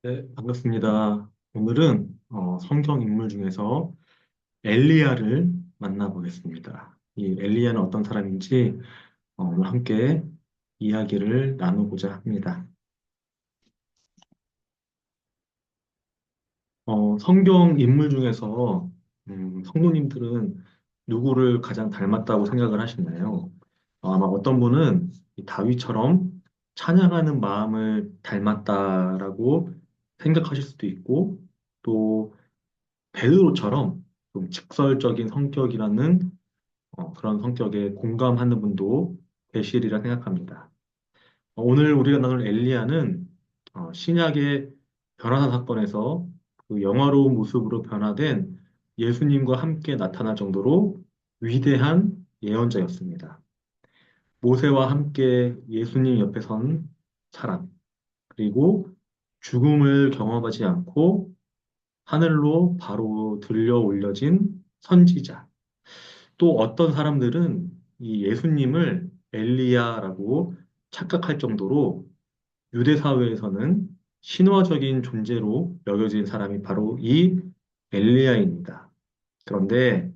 네, 반갑습니다. 오늘은 성경 인물 중에서 엘리야를 만나보겠습니다. 이 엘리야는 어떤 사람인지 오늘 함께 이야기를 나누고자 합니다. 성경 인물 중에서 성도님들은 누구를 가장 닮았다고 생각을 하시나요? 아마 어떤 분은 이 다윗처럼 찬양하는 마음을 닮았다라고 생각하실 수도 있고, 또 베드로처럼 좀 직설적인 성격이라는 그런 성격에 공감하는 분도 계시리라 생각합니다. 오늘 우리가 나눌 엘리야는 신약의 변화사 사건에서 그 영화로운 모습으로 변화된 예수님과 함께 나타날 정도로 위대한 예언자였습니다. 모세와 함께 예수님 옆에 선 사람, 그리고 죽음을 경험하지 않고 하늘로 바로 들려 올려진 선지자. 또 어떤 사람들은 이 예수님을 엘리야라고 착각할 정도로 유대 사회에서는 신화적인 존재로 여겨진 사람이 바로 이 엘리야입니다. 그런데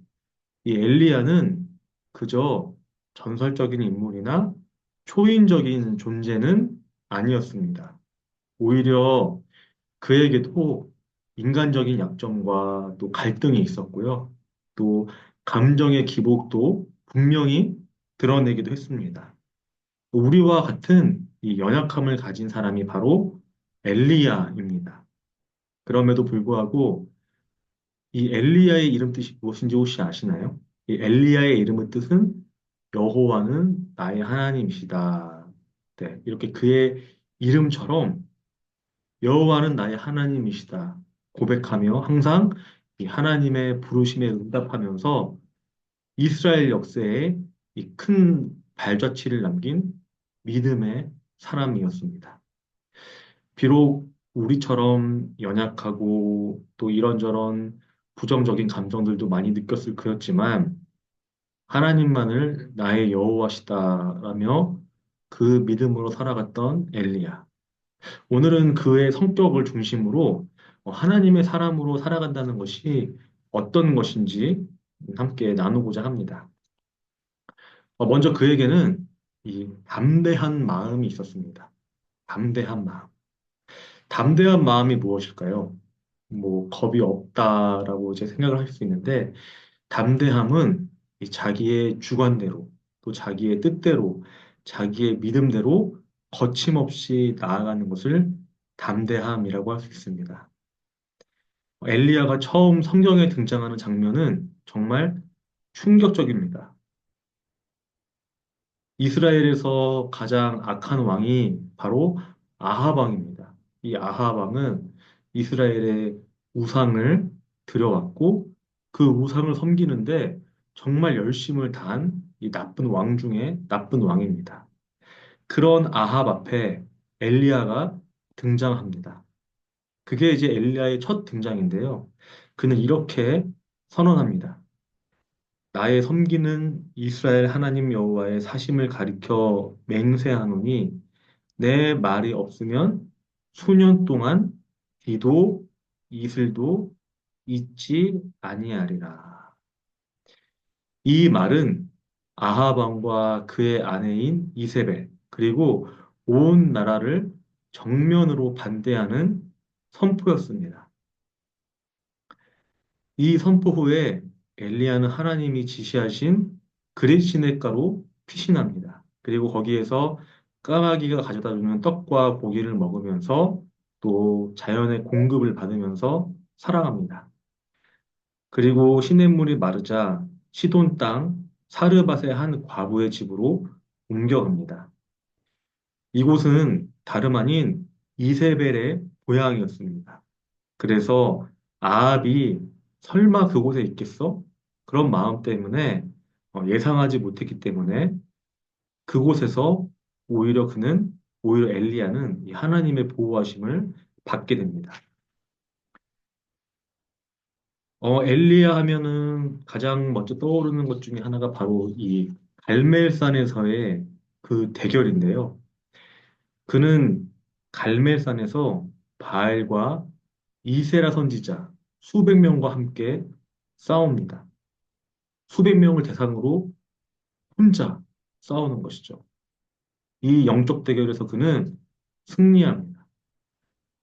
이 엘리야는 그저 전설적인 인물이나 초인적인 존재는 아니었습니다. 오히려 그에게도 인간적인 약점과 또 갈등이 있었고요. 또 감정의 기복도 분명히 드러내기도 했습니다. 우리와 같은 이 연약함을 가진 사람이 바로 엘리야입니다. 그럼에도 불구하고 이 엘리야의 이름 뜻이 무엇인지 혹시 아시나요? 이 엘리야의 이름의 뜻은 여호와는 나의 하나님이시다. 네, 이렇게 그의 이름처럼 여호와는 나의 하나님이시다 고백하며 항상 이 하나님의 부르심에 응답하면서 이스라엘 역사에 이 큰 발자취를 남긴 믿음의 사람이었습니다. 비록 우리처럼 연약하고 또 이런저런 부정적인 감정들도 많이 느꼈을 그였지만 하나님만을 나의 여호와시다라며 그 믿음으로 살아갔던 엘리야. 오늘은 그의 성격을 중심으로 하나님의 사람으로 살아간다는 것이 어떤 것인지 함께 나누고자 합니다. 먼저 그에게는 이 담대한 마음이 있었습니다. 담대한 마음. 담대한 마음이 무엇일까요? 뭐 겁이 없다라고 제 생각을 할 수 있는데 담대함은 이 자기의 주관대로 또 자기의 뜻대로 자기의 믿음대로 거침없이 나아가는 것을 담대함이라고 할 수 있습니다. 엘리야가 처음 성경에 등장하는 장면은 정말 충격적입니다. 이스라엘에서 가장 악한 왕이 바로 아합 왕입니다. 이 아합 왕은 이스라엘의 우상을 들여왔고 그 우상을 섬기는데 정말 열심을 다한 이 나쁜 왕 중에 나쁜 왕입니다. 그런 아합 앞에 엘리야가 등장합니다. 그게 이제 엘리야의 첫 등장인데요. 그는 이렇게 선언합니다. 나의 섬기는 이스라엘 하나님 여호와의 사심을 가리켜 맹세하노니 내 말이 없으면 수년 동안 비도 이슬도 있지 아니하리라. 이 말은 아합 왕과 그의 아내인 이세벨 그리고 온 나라를 정면으로 반대하는 선포였습니다. 이 선포 후에 엘리야는 하나님이 지시하신 그릿 시냇가로 피신합니다. 그리고 거기에서 까마귀가 가져다 주는 떡과 고기를 먹으면서 또 자연의 공급을 받으면서 살아갑니다. 그리고 시냇물이 마르자 시돈 땅 사르밧의 한 과부의 집으로 옮겨갑니다. 이곳은 다름 아닌 이세벨의 고향이었습니다. 그래서 아합이 설마 그곳에 있겠어? 그런 마음 때문에 예상하지 못했기 때문에 그곳에서 오히려 엘리야는 이 하나님의 보호하심을 받게 됩니다. 엘리야 하면은 가장 먼저 떠오르는 것 중에 하나가 바로 이 갈멜산에서의 그 대결인데요. 그는 갈멜산에서 바알과 이세라 선지자 수백 명과 함께 싸웁니다. 수백 명을 대상으로 혼자 싸우는 것이죠. 이 영적 대결에서 그는 승리합니다.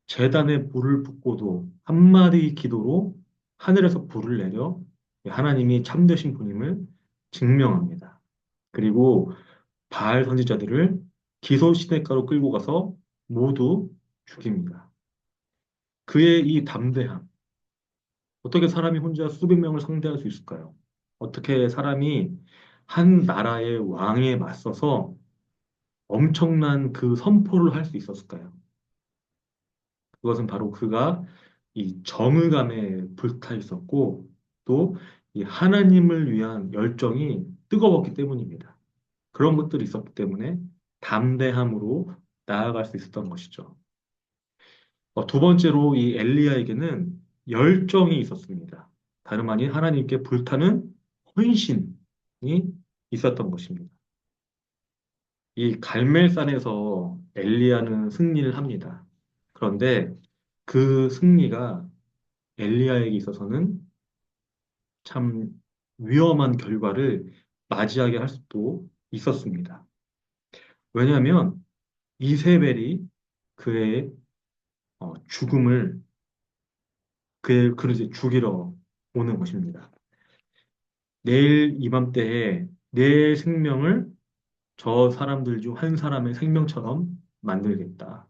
제단에 불을 붓고도 한마디 기도로 하늘에서 불을 내려 하나님이 참되신 분임을 증명합니다. 그리고 바알 선지자들을 기소 시내가로 끌고 가서 모두 죽입니다. 그의 이 담대함, 어떻게 사람이 혼자 수백 명을 상대할 수 있을까요? 어떻게 사람이 한 나라의 왕에 맞서서 엄청난 그 선포를 할 수 있었을까요? 그것은 바로 그가 이 정의감에 불타 있었고 또 이 하나님을 위한 열정이 뜨거웠기 때문입니다. 그런 것들이 있었기 때문에 담대함으로 나아갈 수 있었던 것이죠. 두 번째로 이 엘리야에게는 열정이 있었습니다. 다름 아닌 하나님께 불타는 헌신이 있었던 것입니다. 이 갈멜산에서 엘리야는 승리를 합니다. 그런데 그 승리가 엘리야에게 있어서는 참 위험한 결과를 맞이하게 할 수도 있었습니다. 왜냐하면 이세벨이 그의 죽음을 그를 이제 죽이러 오는 것입니다. 내일 이맘때에 내 생명을 저 사람들 중 한 사람의 생명처럼 만들겠다.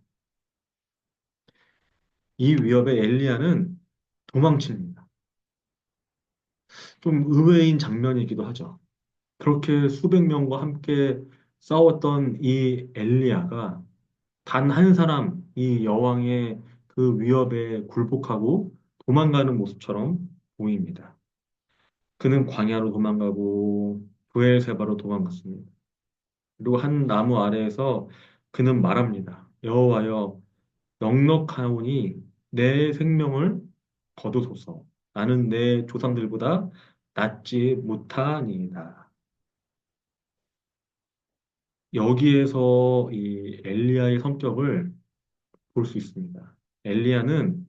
이 위협에 엘리야는 도망칩니다. 좀 의외인 장면이기도 하죠. 그렇게 수백 명과 함께 싸웠던 이 엘리야가 단 한 사람, 이 여왕의 그 위협에 굴복하고 도망가는 모습처럼 보입니다. 그는 광야로 도망가고 부엘세바로 도망갔습니다. 그리고 한 나무 아래에서 그는 말합니다. 여호와여, 넉넉하오니 내 생명을 거두소서. 나는 내 조상들보다 낫지 못하니이다. 여기에서 이 엘리야의 성격을 볼 수 있습니다. 엘리야는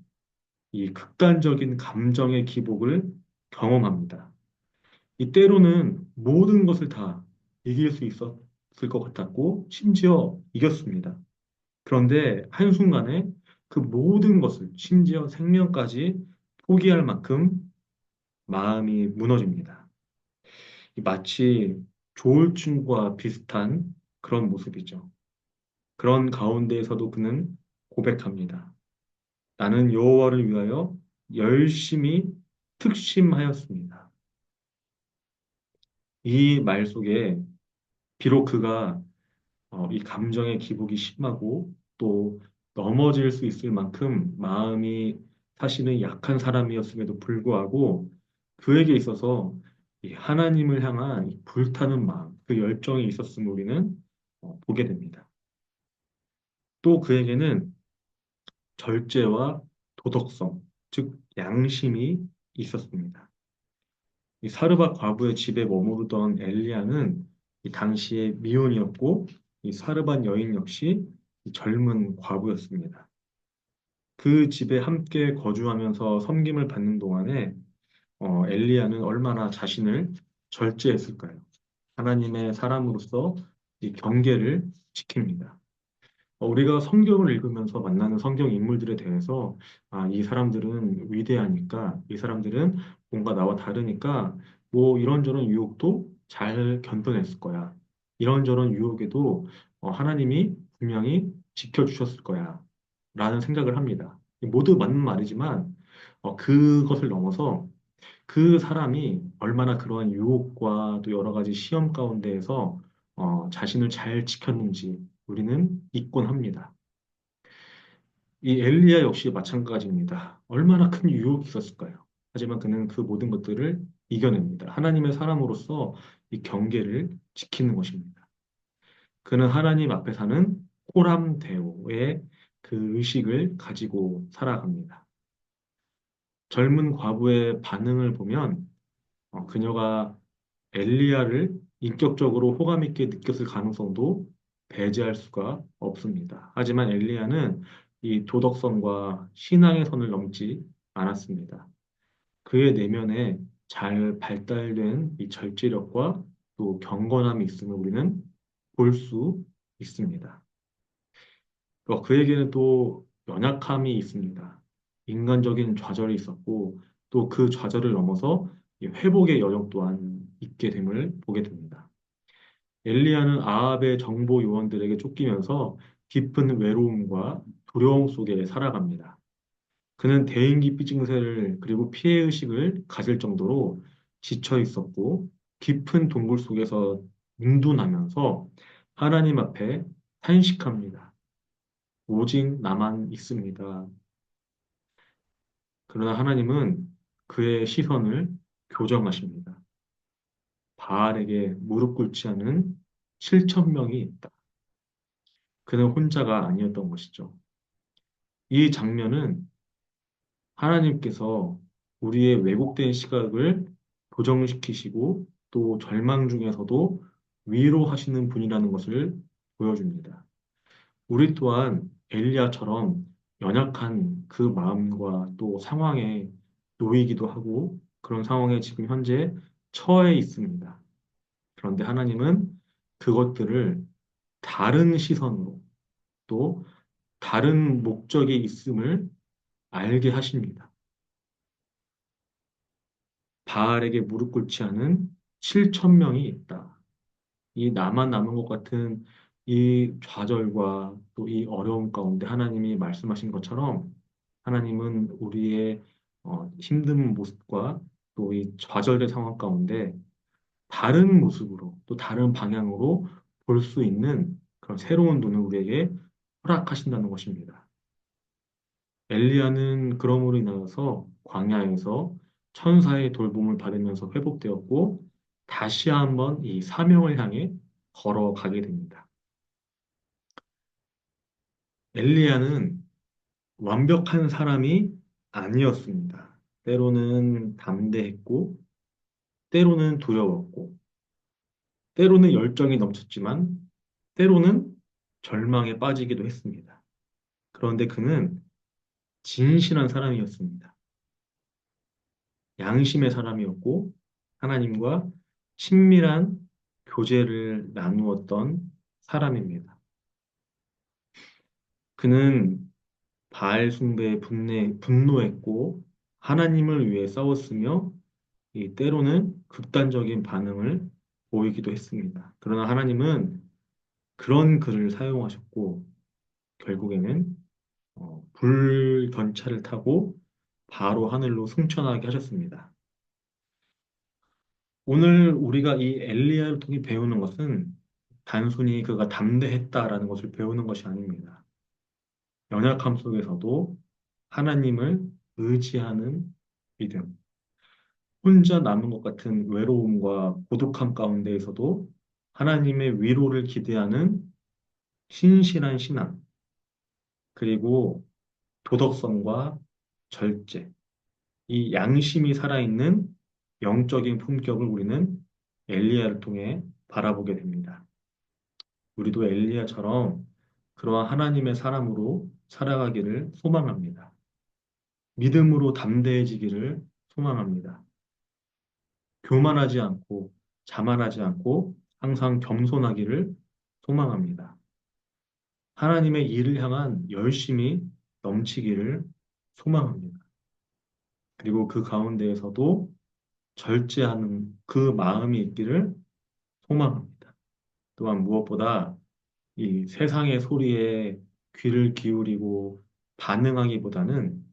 이 극단적인 감정의 기복을 경험합니다. 이 때로는 모든 것을 다 이길 수 있었을 것 같았고, 심지어 이겼습니다. 그런데 한순간에 그 모든 것을, 심지어 생명까지 포기할 만큼 마음이 무너집니다. 마치 조울증과 비슷한 그런 모습이죠. 그런 가운데에서도 그는 고백합니다. 나는 여호와를 위하여 열심히 특심하였습니다. 이 말 속에 비록 그가 이 감정의 기복이 심하고 또 넘어질 수 있을 만큼 마음이 사실은 약한 사람이었음에도 불구하고 그에게 있어서 이 하나님을 향한 이 불타는 마음, 그 열정이 있었음을 우리는 보게 됩니다. 또 그에게는 절제와 도덕성, 즉 양심이 있었습니다. 이 사르밧 과부의 집에 머무르던 엘리야는 이 당시의 미혼이었고 이 사르밧 여인 역시 이 젊은 과부였습니다. 그 집에 함께 거주하면서 섬김을 받는 동안에 엘리야는 얼마나 자신을 절제했을까요? 하나님의 사람으로서 이 경계를 지킵니다. 우리가 성경을 읽으면서 만나는 성경 인물들에 대해서 이 사람들은 위대하니까, 이 사람들은 뭔가 나와 다르니까 뭐 이런저런 유혹도 잘 견뎌냈을 거야. 이런저런 유혹에도 하나님이 분명히 지켜주셨을 거야. 라는 생각을 합니다. 모두 맞는 말이지만 그것을 넘어서 그 사람이 얼마나 그러한 유혹과 또 여러 가지 시험 가운데에서 자신을 잘 지켰는지 우리는 잊곤 합니다. 이 엘리야 역시 마찬가지입니다. 얼마나 큰 유혹이 있었을까요? 하지만 그는 그 모든 것들을 이겨냅니다. 하나님의 사람으로서 이 경계를 지키는 것입니다. 그는 하나님 앞에 사는 호람대오의 그 의식을 가지고 살아갑니다. 젊은 과부의 반응을 보면 그녀가 엘리야를 인격적으로 호감 있게 느꼈을 가능성도 배제할 수가 없습니다. 하지만 엘리야는 이 도덕성과 신앙의 선을 넘지 않았습니다. 그의 내면에 잘 발달된 이 절제력과 또 경건함이 있음을 우리는 볼 수 있습니다. 그에게는 또 연약함이 있습니다. 인간적인 좌절이 있었고 또 그 좌절을 넘어서 이 회복의 여정 또한 있게 됨을 보게 됩니다. 엘리야는 아합의 정보 요원들에게 쫓기면서 깊은 외로움과 두려움 속에 살아갑니다. 그는 대인기피 증세를 그리고 피해의식을 가질 정도로 지쳐 있었고 깊은 동굴 속에서 운둔하면서 하나님 앞에 탄식합니다. 오직 나만 있습니다. 그러나 하나님은 그의 시선을 교정하십니다. 바알에게 무릎 꿇지 않은 7천 명이 있다. 그는 혼자가 아니었던 것이죠. 이 장면은 하나님께서 우리의 왜곡된 시각을 교정시키시고 또 절망 중에서도 위로하시는 분이라는 것을 보여줍니다. 우리 또한 엘리야처럼 연약한 그 마음과 또 상황에 놓이기도 하고 그런 상황에 지금 현재 처해 있습니다. 그런데 하나님은 그것들을 다른 시선으로 또 다른 목적이 있음을 알게 하십니다. 바알에게 무릎 꿇지 않은 7천 명이 있다. 이 나만 남은 것 같은 이 좌절과 또 이 어려움 가운데 하나님이 말씀하신 것처럼 하나님은 우리의 힘든 모습과 또 이 좌절의 상황 가운데 다른 모습으로 또 다른 방향으로 볼 수 있는 그런 새로운 눈을 우리에게 허락하신다는 것입니다. 엘리야는 그러므로 인하여서 광야에서 천사의 돌봄을 받으면서 회복되었고 다시 한번 이 사명을 향해 걸어가게 됩니다. 엘리야는 완벽한 사람이 아니었습니다. 때로는 담대했고, 때로는 두려웠고, 때로는 열정이 넘쳤지만, 때로는 절망에 빠지기도 했습니다. 그런데 그는 진실한 사람이었습니다. 양심의 사람이었고 하나님과 친밀한 교제를 나누었던 사람입니다. 그는 바알 숭배에 분노했고 하나님을 위해 싸웠으며 이 때로는 극단적인 반응을 보이기도 했습니다. 그러나 하나님은 그런 그를 사용하셨고 결국에는 불견차를 타고 바로 하늘로 승천하게 하셨습니다. 오늘 우리가 이 엘리야를 통해 배우는 것은 단순히 그가 담대했다라는 것을 배우는 것이 아닙니다. 연약함 속에서도 하나님을 의지하는 믿음, 혼자 남은 것 같은 외로움과 고독함 가운데에서도 하나님의 위로를 기대하는 신실한 신앙, 그리고 도덕성과 절제, 이 양심이 살아있는 영적인 품격을 우리는 엘리야를 통해 바라보게 됩니다. 우리도 엘리야처럼 그러한 하나님의 사람으로 살아가기를 소망합니다. 믿음으로 담대해지기를 소망합니다. 교만하지 않고 자만하지 않고 항상 겸손하기를 소망합니다. 하나님의 일을 향한 열심이 넘치기를 소망합니다. 그리고 그 가운데에서도 절제하는 그 마음이 있기를 소망합니다. 또한 무엇보다 이 세상의 소리에 귀를 기울이고 반응하기보다는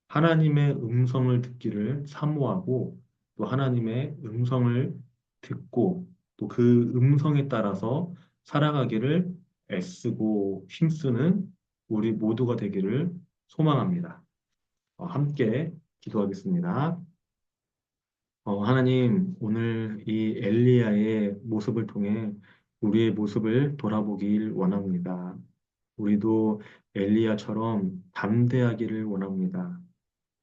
하나님의 음성을 듣기를 사모하고 또 하나님의 음성을 듣고 또 그 음성에 따라서 살아가기를 애쓰고 힘쓰는 우리 모두가 되기를 소망합니다. 함께 기도하겠습니다. 하나님, 오늘 이 엘리야의 모습을 통해 우리의 모습을 돌아보길 원합니다. 우리도 엘리야처럼 담대하기를 원합니다.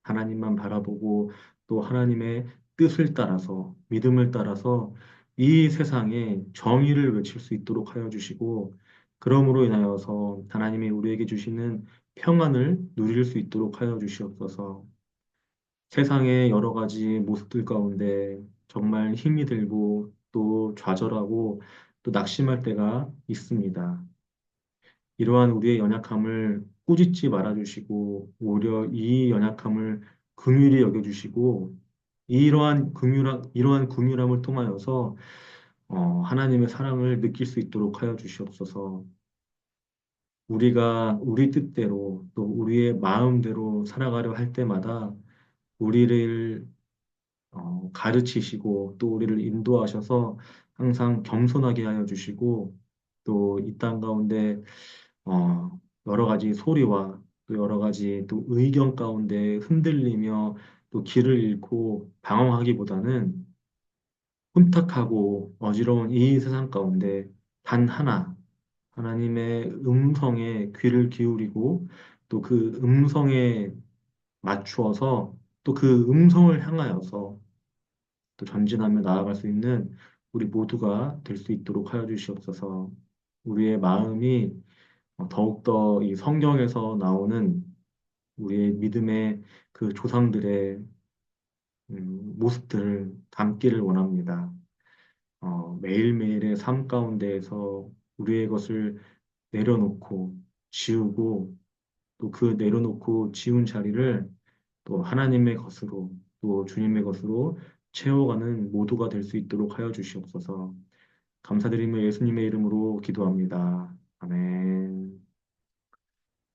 하나님만 바라보고 또 하나님의 뜻을 따라서 믿음을 따라서 이 세상에 정의를 외칠 수 있도록 하여 주시고 그러므로 인하여서 하나님이 우리에게 주시는 평안을 누릴 수 있도록 하여 주시옵소서. 세상의 여러 가지 모습들 가운데 정말 힘이 들고 또 좌절하고 또 낙심할 때가 있습니다. 이러한 우리의 연약함을 꾸짖지 말아주시고 오히려 이 연약함을 긍휼히 여겨주시고 이러한 긍휼함을 통하여서 하나님의 사랑을 느낄 수 있도록 하여 주시옵소서. 우리가 우리 뜻대로 또 우리의 마음대로 살아가려 할 때마다 우리를 가르치시고 또 우리를 인도하셔서 항상 겸손하게 하여 주시고 또 이 땅 가운데 여러 가지 소리와 또 여러 가지 또 의견 가운데 흔들리며 또 길을 잃고 방황하기보다는 혼탁하고 어지러운 이 세상 가운데 단 하나 하나님의 음성에 귀를 기울이고 또 그 음성에 맞추어서 또 그 음성을 향하여서 또 전진하며 나아갈 수 있는 우리 모두가 될 수 있도록 하여 주시옵소서. 우리의 마음이 더욱더 이 성경에서 나오는 우리의 믿음의 그 조상들의 모습들을 담기를 원합니다. 매일매일의 삶 가운데에서 우리의 것을 내려놓고 지우고 또 그 내려놓고 지운 자리를 또 하나님의 것으로 또 주님의 것으로 채워가는 모두가 될 수 있도록 하여 주시옵소서. 감사드리며 예수님의 이름으로 기도합니다. 아멘.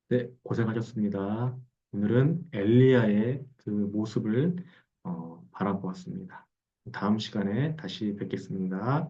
네, 고생하셨습니다. 오늘은 엘리야의 그 모습을 바라보았습니다. 다음 시간에 다시 뵙겠습니다.